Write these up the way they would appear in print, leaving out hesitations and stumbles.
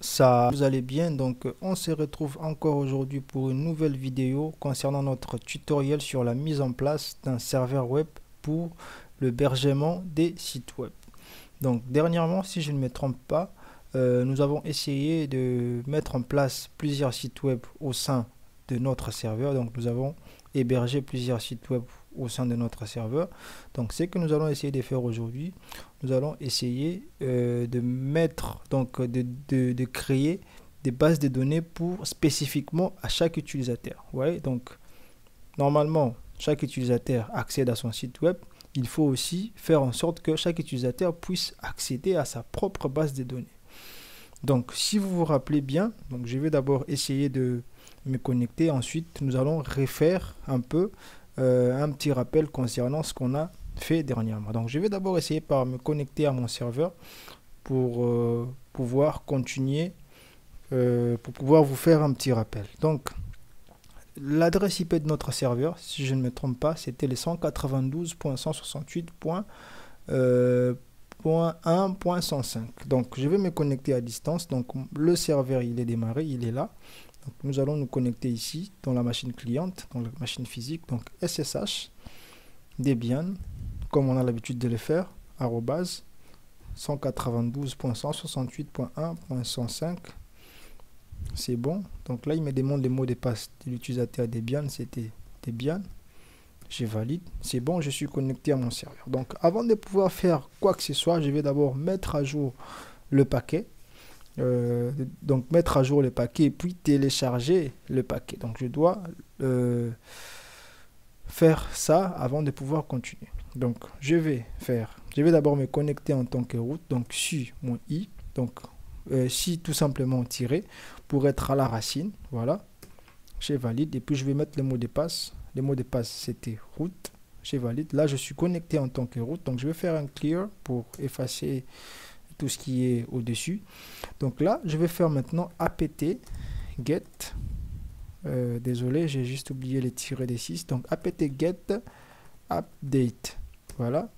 Ça, vous allez bien, donc on se retrouve encore aujourd'hui pour une nouvelle vidéo concernant notre tutoriel sur la mise en place d'un serveur web pour l'hébergement des sites web. Donc dernièrement, si je ne me trompe pas, nous avons essayé de mettre en place plusieurs sites web au sein de notre serveur. Donc nous avons hébergé plusieurs sites web au sein de notre serveur. Donc ce que nous allons essayer de faire aujourd'hui, nous allons essayer de mettre, donc de créer des bases de données pour spécifiquement à chaque utilisateur. Ouais, donc normalement, chaque utilisateur accède à son site web. Il faut aussi faire en sorte que chaque utilisateur puisse accéder à sa propre base de données. Donc si vous vous rappelez bien, donc je vais d'abord essayer de me connecter. Ensuite, nous allons refaire un peu un petit rappel concernant ce qu'on a fait dernièrement. Donc je vais d'abord essayer par me connecter à mon serveur pour pouvoir continuer, pour pouvoir vous faire un petit rappel. Donc l'adresse IP de notre serveur, si je ne me trompe pas, c'était les 192.168.1.105. Donc je vais me connecter à distance. Donc le serveur il est démarré, il est là. Donc, nous allons nous connecter ici dans la machine cliente, dans la machine physique. Donc SSH Debian, comme on a l'habitude de le faire, arrobase 192.168.1.105. C'est bon. Donc là, il me demande le mot de passe de l'utilisateur Debian. C'était Debian. Je valide. C'est bon, je suis connecté à mon serveur. Donc avant de pouvoir faire quoi que ce soit, je vais d'abord mettre à jour le paquet. Donc mettre à jour le paquet et puis télécharger le paquet. Donc je dois faire ça avant de pouvoir continuer. Donc je vais d'abord me connecter en tant que root, donc sur mon i, donc si tout simplement tiré pour être à la racine. Voilà, je valide et puis je vais mettre le mot de passe. Le mot de passe c'était root. Je valide. Là je suis connecté en tant que root, donc je vais faire un clear pour effacer tout ce qui est au-dessus. Donc là, je vais faire maintenant apt get. Désolé, j'ai juste oublié les tirets des 6. Donc apt get update. Voilà.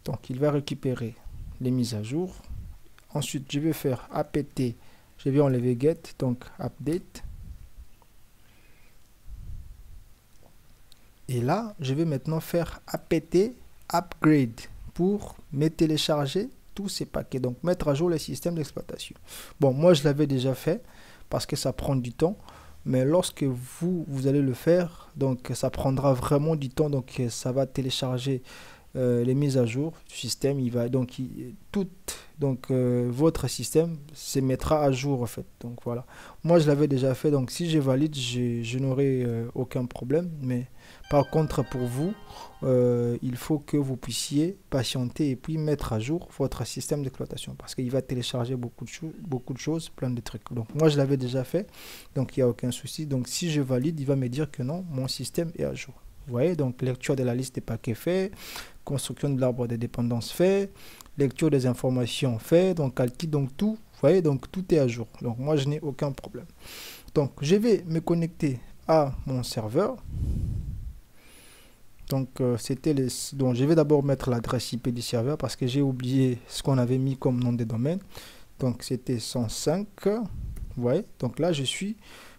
Donc il va récupérer les mises à jour. Ensuite, je vais faire apt. Je vais enlever get. Donc update. Et là, je vais maintenant faire apt upgrade pour me télécharger tous ces paquets, donc mettre à jour les systèmes d'exploitation. Bon, moi je l'avais déjà fait parce que ça prend du temps, mais lorsque vous allez le faire, donc ça prendra vraiment du temps, donc ça va télécharger les mises à jour du système. Il va donc votre système se mettra à jour en fait. Donc voilà, moi je l'avais déjà fait, donc si je valide, je n'aurai aucun problème. Mais par contre pour vous, il faut que vous puissiez patienter et puis mettre à jour votre système d'exploitation parce qu'il va télécharger beaucoup de choses, plein de trucs. Donc moi je l'avais déjà fait, donc il n'y a aucun souci. Donc si je valide, il va me dire que non, mon système est à jour. Vous voyez, donc lecture de la liste des paquets fait, construction de l'arbre des dépendances fait, lecture des informations fait, donc calcul, donc tout, vous voyez, donc tout est à jour. Donc moi je n'ai aucun problème. Donc je vais me connecter à mon serveur. Donc donc je vais d'abord mettre l'adresse IP du serveur parce que j'ai oublié ce qu'on avait mis comme nom de domaine. Donc c'était 105. Vous voyez, donc là je suis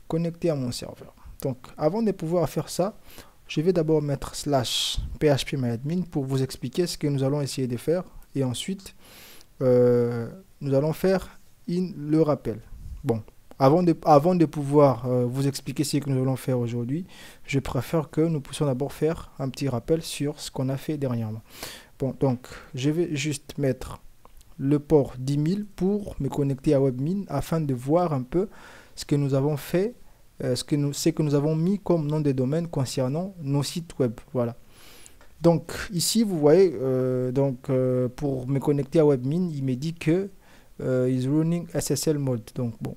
connecté à mon serveur. Donc avant de pouvoir faire ça, je vais d'abord mettre /phpMyAdmin pour vous expliquer ce que nous allons essayer de faire. Et ensuite, nous allons faire le rappel. Bon, avant de pouvoir vous expliquer ce que nous allons faire aujourd'hui, je préfère que nous puissions d'abord faire un petit rappel sur ce qu'on a fait dernièrement. Bon, donc, je vais juste mettre le port 10 000 pour me connecter à WebMin afin de voir un peu ce que nous avons fait, ce que nous avons mis comme nom de domaine concernant nos sites web. Voilà. Donc ici vous voyez, pour me connecter à WebMin, il me dit que is running SSL mode. Donc bon,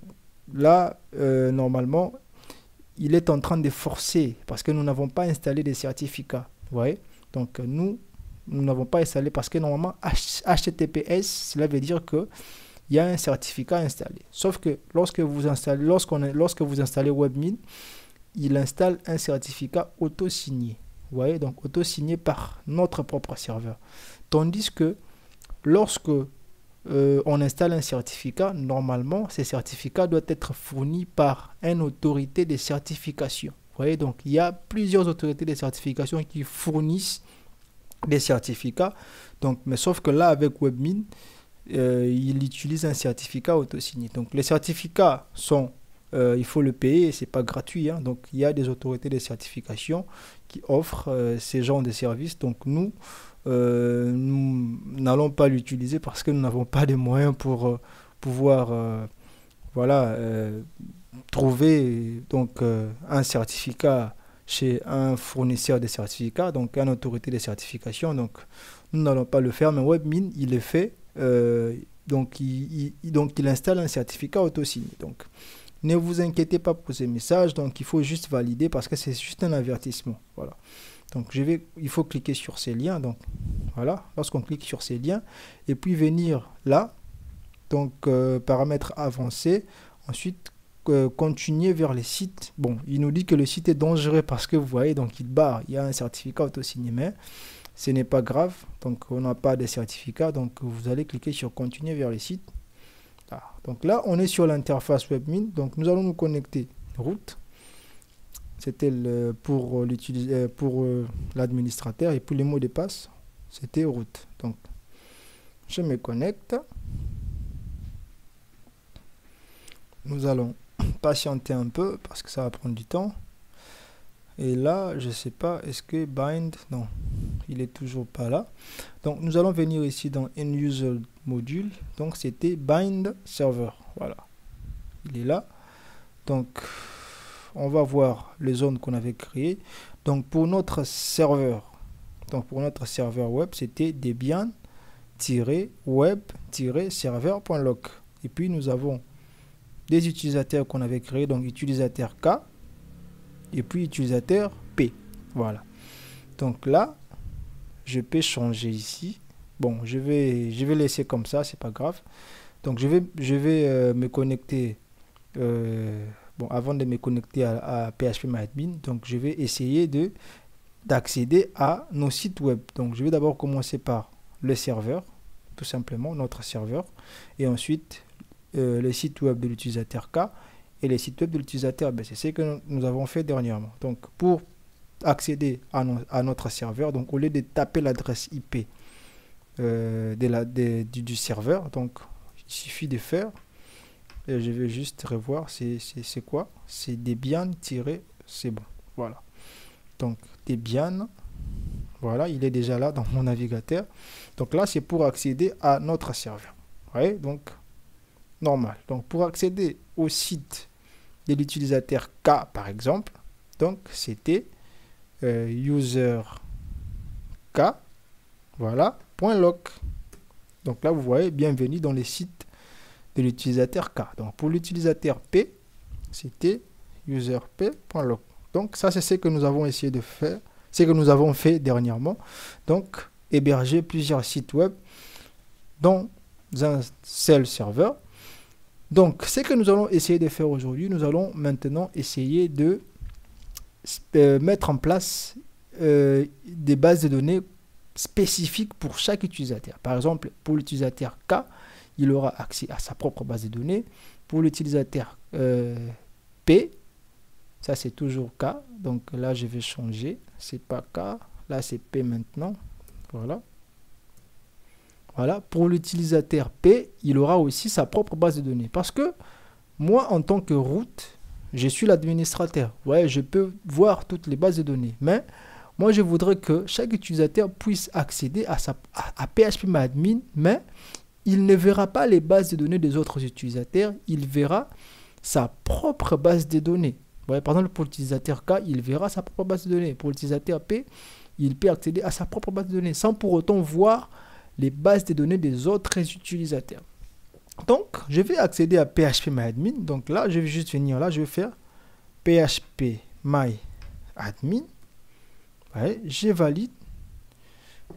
là normalement il est en train de forcer parce que nous n'avons pas installé des certificats. Vous voyez, donc nous n'avons pas installé parce que normalement HTTPS, cela veut dire que il y a un certificat installé. Sauf que lorsque vous installez WebMin, il installe un certificat auto-signé. Vous voyez, donc auto-signé par notre propre serveur. Tandis que lorsque on installe un certificat, normalement, ces certificats doivent être fournis par une autorité de certification. Vous voyez, donc il y a plusieurs autorités de certification qui fournissent des certificats. Donc, mais sauf que là, avec Webmin, il utilise un certificat autosigné. Donc, les certificats sont, il faut le payer, c'est pas gratuit. Hein. Donc, il y a des autorités de certification qui offrent ces genres de services. Donc, nous n'allons pas l'utiliser parce que nous n'avons pas de moyens pour pouvoir voilà, trouver donc un certificat chez un fournisseur de certificats, donc une autorité de certification. Donc nous n'allons pas le faire, mais Webmin il le fait. Donc il installe un certificat autosigné. Donc ne vous inquiétez pas pour ces messages. Donc il faut juste valider parce que c'est juste un avertissement. Voilà. Donc il faut cliquer sur ces liens. Donc voilà, lorsqu'on clique sur ces liens et puis venir là, donc paramètres avancés, ensuite continuer vers les sites. Bon, il nous dit que le site est dangereux parce que vous voyez, donc il barre, il y a un certificat autosigné, mais ce n'est pas grave. Donc on n'a pas de certificat, donc vous allez cliquer sur continuer vers les sites. Ah, donc là, on est sur l'interface Webmin. Donc nous allons nous connecter route. C'était pour l'administrateur et pour les mots de passe, c'était route. Donc je me connecte. Nous allons patienter un peu parce que ça va prendre du temps. Et là, je sais pas, est-ce que bind, non, il est toujours pas là. Donc nous allons venir ici dans end user module. Donc c'était bind server. Voilà, il est là. Donc on va voir les zones qu'on avait créées. Donc pour notre serveur, web, c'était debian-web-server.log. Et puis nous avons des utilisateurs qu'on avait créés, donc utilisateur K et puis utilisateur P. Voilà. Donc là, je peux changer ici. Bon, je vais laisser comme ça, c'est pas grave. Donc je vais me connecter. Bon, avant de me connecter à PHPMyAdmin, donc je vais essayer d'accéder à nos sites web. Donc je vais d'abord commencer par le serveur, tout simplement notre serveur, et ensuite les sites web de l'utilisateur K et les sites web de l'utilisateur B. C'est ce que nous avons fait dernièrement. Donc pour accéder à notre serveur, donc au lieu de taper l'adresse IP du serveur, donc il suffit de faire, et je vais juste revoir, c'est quoi? C'est Debian- c'est bon, voilà. Donc Debian, voilà, il est déjà là dans mon navigateur. Donc là, c'est pour accéder à notre serveur. Vous voyez, donc normal. Donc pour accéder au site de l'utilisateur K, par exemple, donc c'était user K, voilà, .log. Donc là, vous voyez, bienvenue dans les sites de l'utilisateur K. Donc pour l'utilisateur P, c'était userp.log. Donc ça, c'est ce que nous avons essayé de faire, ce que nous avons fait dernièrement. Donc héberger plusieurs sites web dans un seul serveur. Donc ce que nous allons essayer de faire aujourd'hui, nous allons maintenant essayer de mettre en place des bases de données spécifiques pour chaque utilisateur. Par exemple, pour l'utilisateur K, il aura accès à sa propre base de données. Pour l'utilisateur P, ça c'est toujours K. Donc là, je vais changer. C'est pas K. Là, c'est P maintenant. Voilà. Voilà. Pour l'utilisateur P, il aura aussi sa propre base de données. Parce que moi, en tant que root, je suis l'administrateur. Ouais, je peux voir toutes les bases de données. Mais moi, je voudrais que chaque utilisateur puisse accéder à PHPMyAdmin, mais il ne verra pas les bases de données des autres utilisateurs. Il verra sa propre base de données. Ouais, par exemple, pour l'utilisateur K, il verra sa propre base de données. Pour l'utilisateur P, il peut accéder à sa propre base de données sans pour autant voir les bases de données des autres utilisateurs. Donc, je vais accéder à PHPMyAdmin. Donc là, je vais juste venir là, je vais faire PHPMyAdmin. Ouais, je valide.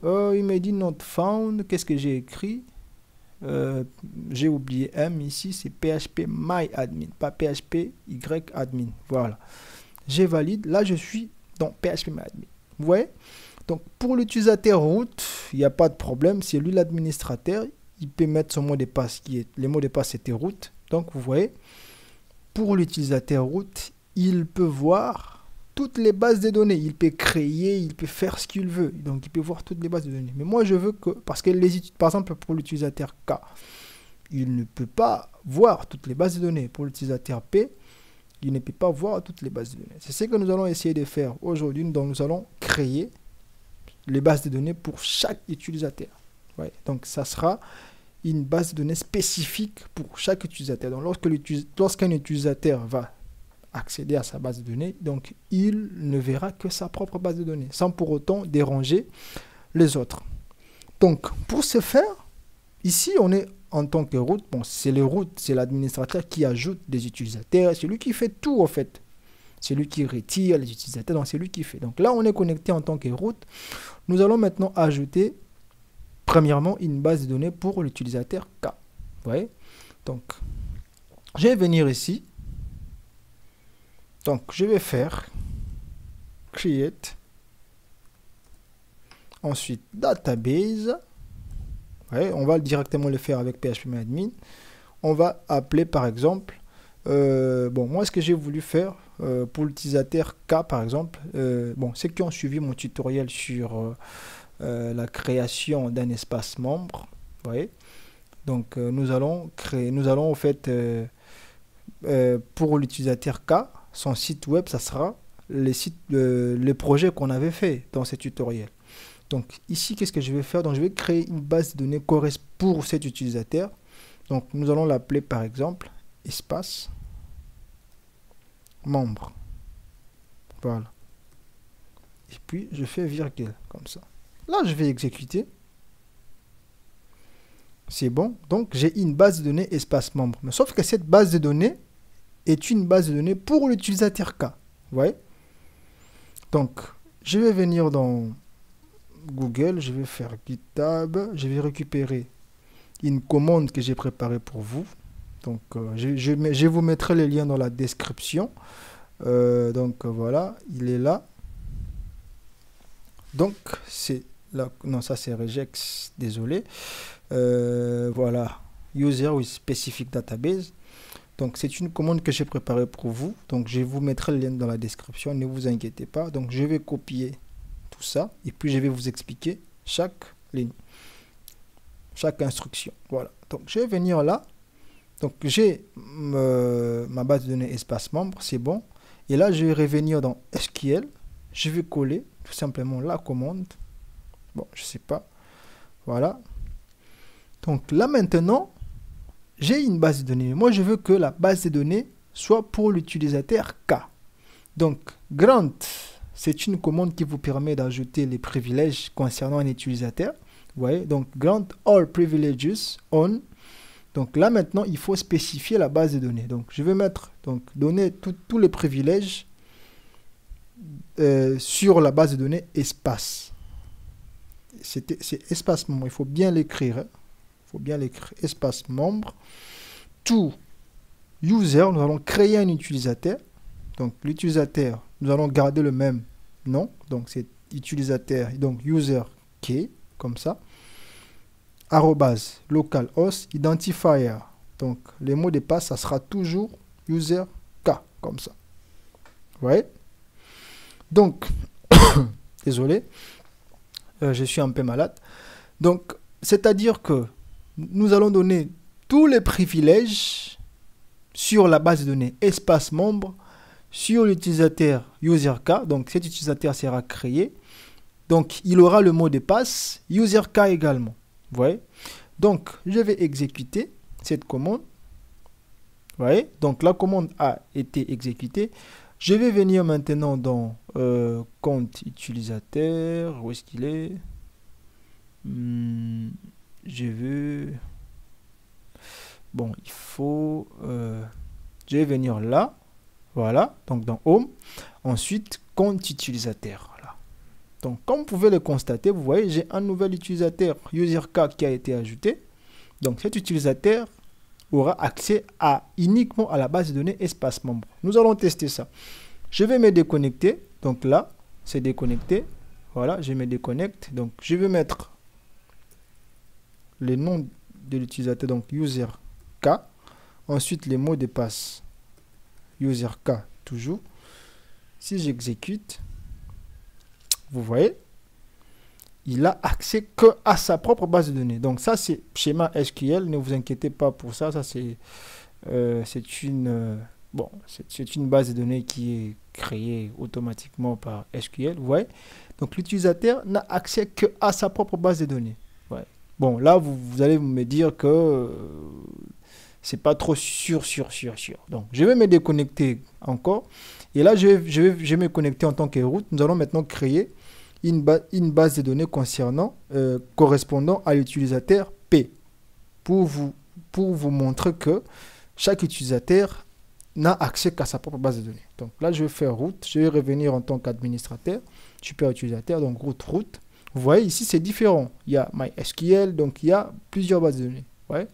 Il me dit not found. Qu'est-ce que j'ai écrit? J'ai oublié M ici, c'est PHPMyAdmin, pas PHPYadmin. Voilà. Je valide. Là, je suis dans PHPMyAdmin. Vous voyez? Donc, pour l'utilisateur root, il n'y a pas de problème. C'est lui l'administrateur. il peut mettre son mot de passe qui est, le mot de passe c'était root. Donc vous voyez, pour l'utilisateur root, il peut voir toutes les bases de données. Il peut créer, il peut faire ce qu'il veut. Donc il peut voir toutes les bases de données. Mais moi je veux que, parce que par exemple pour l'utilisateur K, il ne peut pas voir toutes les bases de données. Pour l'utilisateur P, il ne peut pas voir toutes les bases de données. C'est ce que nous allons essayer de faire aujourd'hui. Donc nous allons créer les bases de données pour chaque utilisateur. Ouais. Donc ça sera une base de données spécifique pour chaque utilisateur. Donc lorsqu'un utilisateur va accéder à sa base de données, donc il ne verra que sa propre base de données, sans pour autant déranger les autres. Donc pour ce faire, ici on est en tant que root, bon c'est le root, c'est l'administrateur qui ajoute des utilisateurs, c'est lui qui fait tout en fait. C'est lui qui retire les utilisateurs, donc c'est lui qui fait. Donc là on est connecté en tant que root. Nous allons maintenant ajouter premièrement une base de données pour l'utilisateur K. Vous voyez? Donc je vais venir ici. Donc je vais faire create, ensuite database. Ouais, on va directement le faire avec phpMyAdmin. On va appeler par exemple, bon moi ce que j'ai voulu faire pour l'utilisateur K par exemple, bon ceux qui ont suivi mon tutoriel sur la création d'un espace membre, vous voyez, donc nous allons en fait pour l'utilisateur K, son site web, ça sera les projets qu'on avait fait dans ce tutoriel. Donc ici, qu'est-ce que je vais faire? Donc je vais créer une base de données pour cet utilisateur. Donc nous allons l'appeler par exemple espace membre. Voilà. Et puis je fais virgule comme ça. Là, je vais exécuter. C'est bon. Donc j'ai une base de données espace membre. Mais sauf que cette base de données est une base de données pour l'utilisateur K. Vous voyez? Donc je vais venir dans Google, je vais faire GitHub, je vais récupérer une commande que j'ai préparée pour vous. Donc je vous mettrai les liens dans la description. Donc voilà, il est là. Donc c'est là, non ça c'est regex, désolé. Voilà, user with specific database. Donc c'est une commande que j'ai préparée pour vous. Donc je vous mettrai le lien dans la description, ne vous inquiétez pas. Donc je vais copier tout ça et puis je vais vous expliquer chaque ligne, chaque instruction. Voilà, donc je vais venir là. Donc j'ai ma base de données espace membre, c'est bon. Et là je vais revenir dans SQL, je vais coller tout simplement la commande. Bon, je sais pas. Voilà. Donc là maintenant, j'ai une base de données. Moi je veux que la base de données soit pour l'utilisateur K. Donc grant, c'est une commande qui vous permet d'ajouter les privilèges concernant un utilisateur. Vous voyez, donc grant all privileges on. Donc là maintenant, il faut spécifier la base de données. Donc je vais mettre, donc donner tous les privilèges sur la base de données espace. C'est espace membre, il faut bien l'écrire. Hein. Il faut bien l'écrire. Espace membre. To user, nous allons créer un utilisateur. Donc l'utilisateur, nous allons garder le même nom. Donc c'est utilisateur, donc user key, comme ça. Arrobase localhost identifier. Donc les mots de passe, ça sera toujours user k, comme ça. Vous voyez? Donc, désolé, je suis un peu malade. Donc, c'est-à-dire que nous allons donner tous les privilèges sur la base de données espace membre sur l'utilisateur userk. Donc cet utilisateur sera créé. Donc il aura le mot de passe userk également. Vous voyez? Donc je vais exécuter cette commande. Vous voyez? Donc la commande a été exécutée. Je vais venir maintenant dans compte utilisateur. Où est-ce qu'il est? Je veux... Bon, il faut... je vais venir là. Voilà. Donc dans Home. Ensuite, compte utilisateur. Voilà. Donc comme vous pouvez le constater, vous voyez, j'ai un nouvel utilisateur userk qui a été ajouté. Donc cet utilisateur aura accès uniquement à la base de données espace membre. Nous allons tester ça. Je vais me déconnecter. Donc là, c'est déconnecté. Voilà, je me déconnecte. Donc je vais mettre le nom de l'utilisateur, donc user K. Ensuite, les mots de passe user K toujours. Si j'exécute, vous voyez, il a accès que à sa propre base de données. Donc ça, c'est schéma SQL. Ne vous inquiétez pas pour ça. Ça, c'est une base de données qui est créée automatiquement par SQL. Vous voyez. Donc l'utilisateur n'a accès que à sa propre base de données. Ouais. Bon, là, vous allez me dire que c'est pas trop sûr. Donc, je vais me déconnecter encore. Et là, je vais me connecter en tant que route. Nous allons maintenant créer une base de données correspondant à l'utilisateur P pour vous montrer que chaque utilisateur n'a accès qu'à sa propre base de données. Donc là, je vais faire route. Je vais revenir en tant qu'administrateur, super utilisateur, donc route. Vous voyez, ici, c'est différent. Il y a MySQL, donc il y a plusieurs bases de données. Ouais.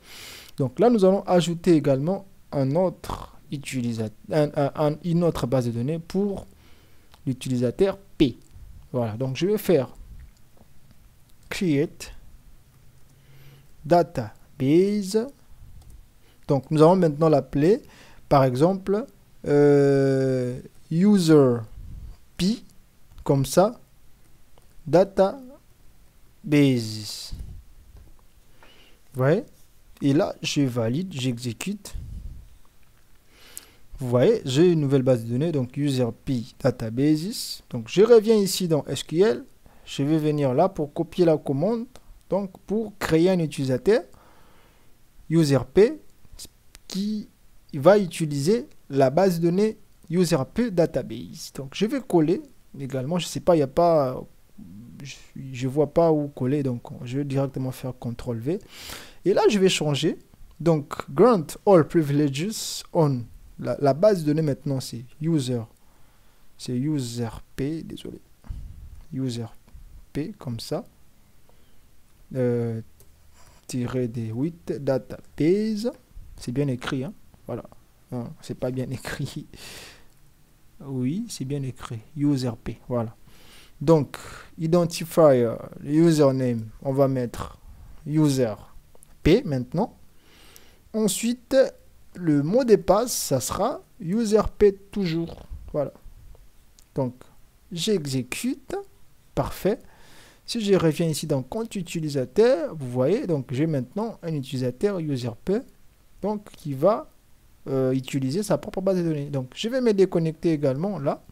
Donc là, nous allons ajouter également un autre utilisateur, une autre base de données pour l'utilisateur P. Voilà, donc je vais faire create database. Donc nous allons maintenant l'appeler, par exemple, user P, comme ça, database. Vous voyez? Et là, je valide, j'exécute. Vous voyez, j'ai une nouvelle base de données, donc userp databases. Donc, je reviens ici dans SQL. Je vais venir là pour copier la commande. Donc, pour créer un utilisateur, userp, qui va utiliser la base de données userp database. Donc, je vais coller également. Je ne sais pas, il n'y a pas... Je ne vois pas où coller, donc je vais directement faire CTRL-V. Et là, je vais changer. Donc, grant all privileges on. La base de données maintenant, c'est user. C'est userp, désolé. Userp, comme ça. Tiré des 8 database. C'est bien écrit, hein. Voilà. C'est pas bien écrit. Oui, c'est bien écrit. Userp, voilà. Donc, identifier, username, on va mettre user P maintenant. Ensuite, le mot de passe, ça sera userp toujours. Voilà. Donc, j'exécute. Parfait. Si je reviens ici dans compte utilisateur, vous voyez, donc j'ai maintenant un utilisateur userp, donc qui va utiliser sa propre base de données. Donc, je vais me déconnecter également là.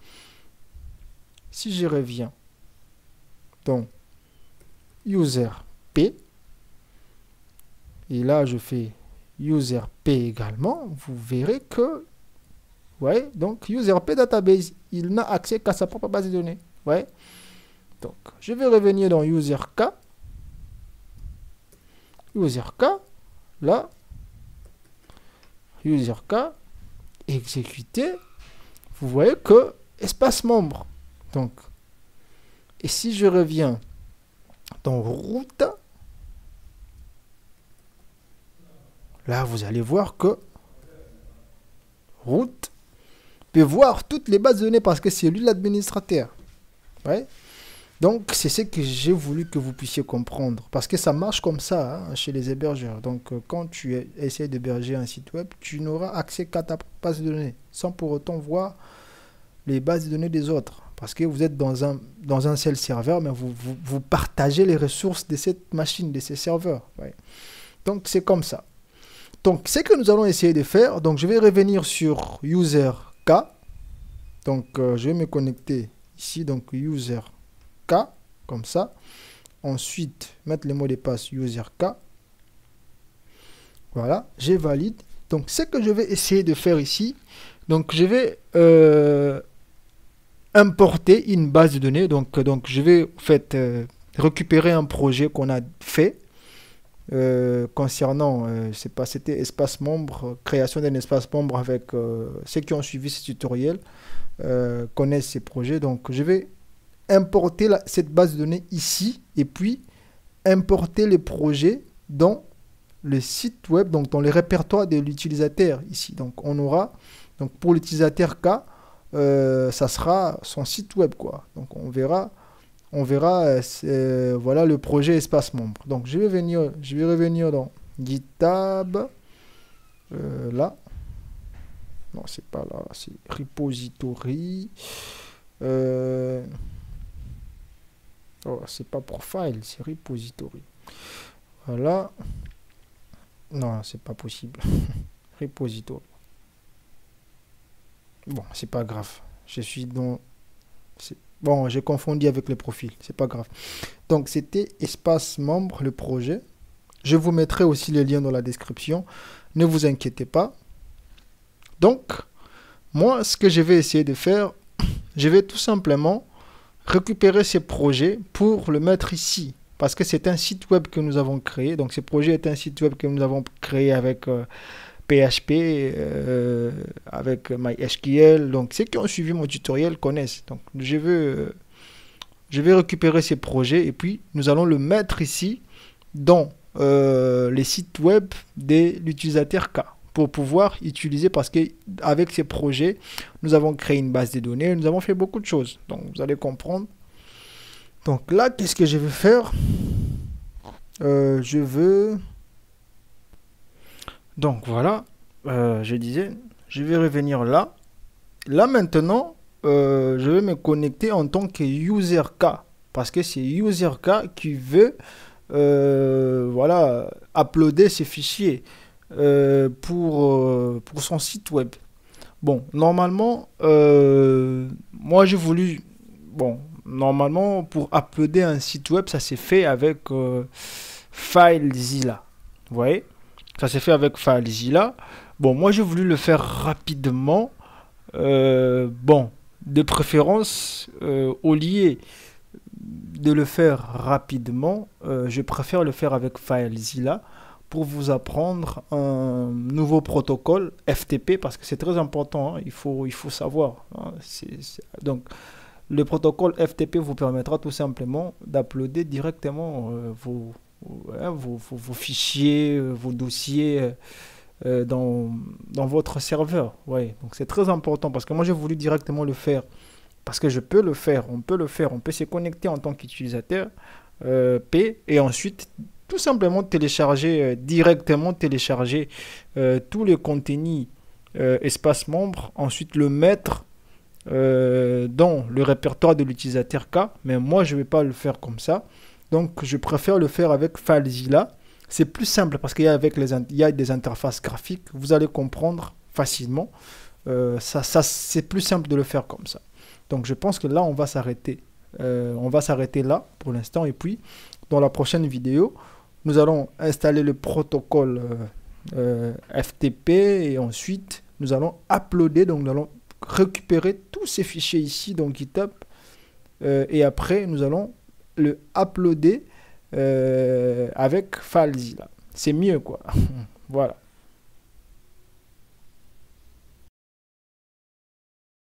Si je reviens dans userp, et là je fais userp également, vous verrez que, ouais, donc userp database, il n'a accès qu'à sa propre base de données. Ouais. Donc, je vais revenir dans userk. Userk, là, userk, exécuter. Vous voyez que espace membre. Donc, et si je reviens dans route, là, vous allez voir que route peut voir toutes les bases de données parce que c'est lui l'administrateur. Ouais. Donc, c'est ce que j'ai voulu que vous puissiez comprendre. Parce que ça marche comme ça, hein, chez les hébergeurs. Donc, quand tu essaies d'héberger un site web, tu n'auras accès qu'à ta base de données, sans pour autant voir les bases de données des autres. Parce que vous êtes dans un seul serveur, mais vous partagez les ressources de cette machine, de ces serveurs. Ouais. Donc, c'est comme ça. Donc, ce que nous allons essayer de faire, donc je vais revenir sur userk. Donc, je vais me connecter ici, donc userk, comme ça. Ensuite, mettre le mot de passe userk. Voilà, je valide. Donc, ce que je vais essayer de faire ici, donc je vais importer une base de données. Donc je vais en fait récupérer un projet qu'on a fait concernant, c'est pas, c'était espace membre, création d'un espace membre avec ceux qui ont suivi ce tutoriel connaissent ces projets. Donc je vais importer cette base de données ici et puis importer les projets dans le site web, donc dans les répertoires de l'utilisateur ici. Donc on aura, donc pour l'utilisateur K, ça sera son site web, quoi. Donc on verra voilà le projet espace membre. Donc je vais revenir dans GitHub. Là. Non, c'est pas là. C'est repository. Oh, c'est pas profile, c'est repository. Voilà. Non, c'est pas possible. Repository. Bon, c'est pas grave. Je suis dans... Bon, j'ai confondu avec le profil. C'est pas grave. Donc, c'était espace membre, le projet. Je vous mettrai aussi les liens dans la description. Ne vous inquiétez pas. Donc, moi, ce que je vais essayer de faire, je vais tout simplement récupérer ces projets pour le mettre ici. Parce que c'est un site web que nous avons créé. Donc, ce projet est un site web que nous avons créé avec PHP, avec MySQL. Donc, ceux qui ont suivi mon tutoriel connaissent. Donc, je vais récupérer ces projets et puis nous allons le mettre ici dans les sites web de l'utilisateur K pour pouvoir utiliser, parce que avec ces projets, nous avons créé une base de données, nous avons fait beaucoup de choses. Donc, vous allez comprendre. Donc là, qu'est-ce que je vais faire? Donc voilà, je disais, je vais revenir là. Là maintenant, je vais me connecter en tant que user K, parce que c'est user K qui veut voilà, uploader ces fichiers pour son site web. Bon, normalement, moi j'ai voulu... Bon, normalement, pour uploader un site web, ça s'est fait avec FileZilla. Vous voyez? Ça s'est fait avec FileZilla. Bon, moi j'ai voulu le faire rapidement. Bon, de préférence, au lieu de le faire rapidement, je préfère le faire avec FileZilla pour vous apprendre un nouveau protocole FTP, parce que c'est très important, hein, il faut savoir. Hein, donc, le protocole FTP vous permettra tout simplement d'uploader directement vos fichiers, vos dossiers dans votre serveur. Ouais, donc c'est très important, parce que moi j'ai voulu directement le faire. Parce que je peux le faire, on peut le faire, on peut se connecter en tant qu'utilisateur P et ensuite tout simplement télécharger, directement télécharger tous les contenus espace membre, ensuite le mettre dans le répertoire de l'utilisateur K. Mais moi je ne vais pas le faire comme ça, donc je préfère le faire avec FileZilla. C'est plus simple parce qu'il y a des interfaces graphiques, vous allez comprendre facilement. C'est plus simple de le faire comme ça. Donc je pense que là on va s'arrêter. On va s'arrêter là pour l'instant, et puis dans la prochaine vidéo, nous allons installer le protocole FTP et ensuite nous allons uploader, donc nous allons récupérer tous ces fichiers ici dans GitHub et après nous allons le uploader avec FileZilla. C'est mieux quoi. Voilà.